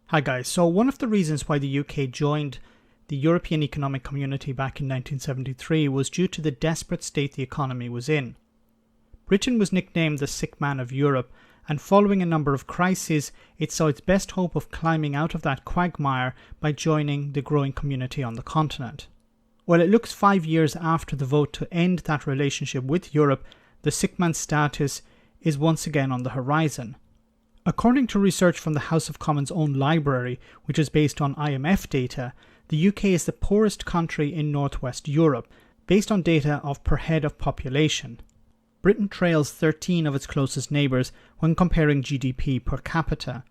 Hi guys, so one of the reasons why the UK joined the European Economic Community back in 1973 was due to the desperate state the economy was in. Britain was nicknamed the sick man of Europe, and following a number of crises, it saw its best hope of climbing out of that quagmire by joining the growing community on the continent. Well, it looks 5 years after the vote to end that relationship with Europe, the sick man status is once again on the horizon. According to research from the House of Commons' own library, which is based on IMF data, the UK is the poorest country in northwest Europe, based on data of per head of population. Britain trails 13 of its closest neighbours when comparing GDP per capita.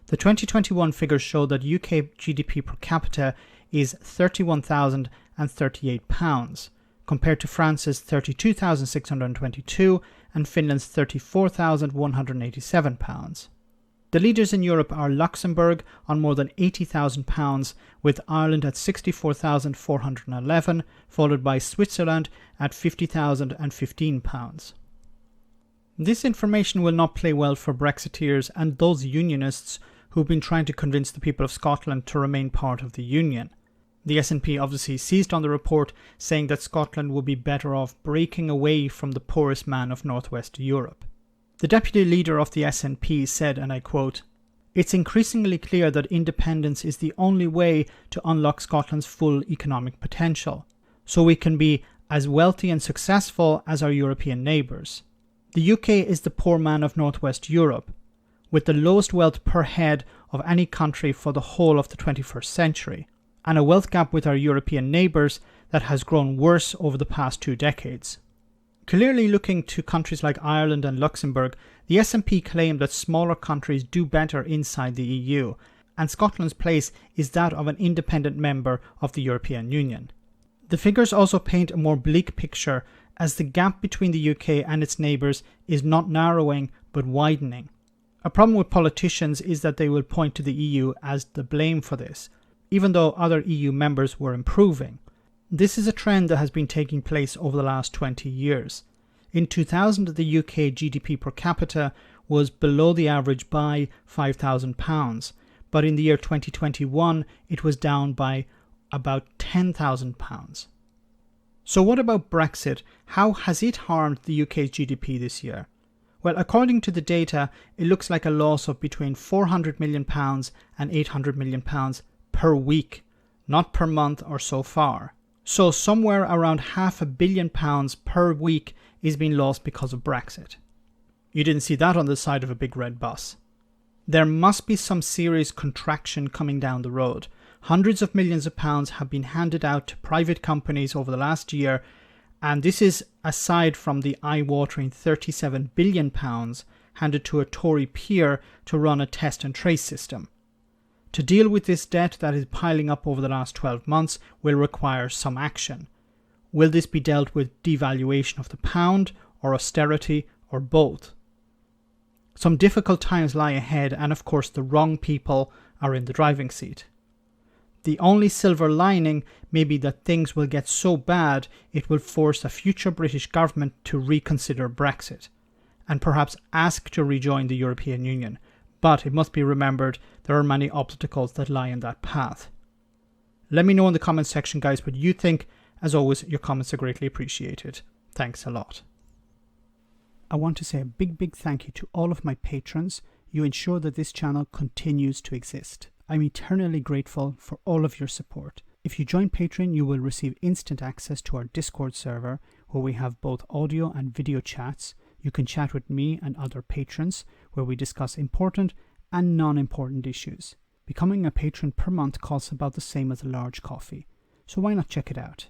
The 2021 figures show that UK GDP per capita is £31,038, compared to France's £32,622 and Finland's £34,187. The leaders in Europe are Luxembourg on more than £80,000, with Ireland at £64,411, followed by Switzerland at £50,015. This information will not play well for Brexiteers and those unionists who've been trying to convince the people of Scotland to remain part of the Union. The SNP obviously seized on the report, saying that Scotland would be better off breaking away from the poorest man of northwest Europe. The deputy leader of the SNP said, and I quote, "It's increasingly clear that independence is the only way to unlock Scotland's full economic potential, so we can be as wealthy and successful as our European neighbours. The UK is the poor man of northwest Europe, with the lowest wealth per head of any country for the whole of the 21st century, and a wealth gap with our European neighbours that has grown worse over the past 2 decades. Clearly looking to countries like Ireland and Luxembourg, the SNP claim that smaller countries do better inside the EU, and Scotland's place is that of an independent member of the European Union. The figures also paint a more bleak picture, as the gap between the UK and its neighbours is not narrowing but widening. A problem with politicians is that they will point to the EU as the blame for this, even though other EU members were improving. This is a trend that has been taking place over the last 20 years. In 2000, the UK GDP per capita was below the average by £5,000, but in the year 2021, it was down by about £10,000. So what about Brexit? How has it harmed the UK's GDP this year? Well, according to the data, it looks like a loss of between £400 million and £800 million per week, not per month or so far. So somewhere around £500 million per week is being lost because of Brexit. You didn't see that on the side of a big red bus. There must be some serious contraction coming down the road. Hundreds of millions of pounds have been handed out to private companies over the last year, and this is aside from the eye-watering £37 billion handed to a Tory peer to run a test and trace system. To deal with this debt that is piling up over the last 12 months will require some action. Will this be dealt with devaluation of the pound, or austerity, or both? Some difficult times lie ahead, and of course the wrong people are in the driving seat. The only silver lining may be that things will get so bad it will force a future British government to reconsider Brexit, and perhaps ask to rejoin the European Union. But it must be remembered there are many obstacles that lie in that path. Let me know in the comments section, guys, what you think. As always, your comments are greatly appreciated. Thanks a lot. I want to say a big thank you to all of my patrons. You ensure that this channel continues to exist. I'm eternally grateful for all of your support. If you join Patreon, you will receive instant access to our Discord server, where we have both audio and video chats. You can chat with me and other patrons, where we discuss important and non-important issues. Becoming a patron per month costs about the same as a large coffee, so why not check it out?